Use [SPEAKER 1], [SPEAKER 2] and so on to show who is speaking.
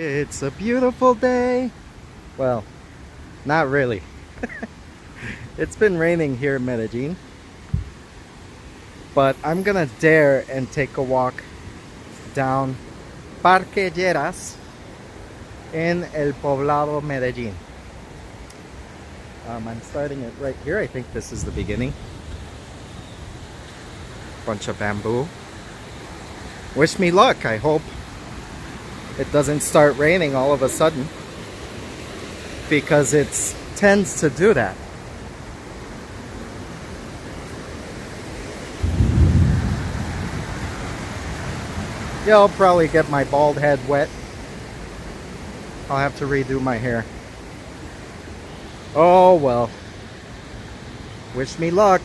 [SPEAKER 1] It's a beautiful day. Well, not really. It's been raining here in Medellin, but I'm gonna dare and take a walk down Parque Lleras in El Poblado, Medellin. I'm starting it right here. I think this is the beginning. Bunch of bamboo. Wish me luck. I hope it doesn't start raining all of a sudden, because it tends to do that. Yeah, I'll probably get my bald head wet. I'll have to redo my hair. Oh well. Wish me luck.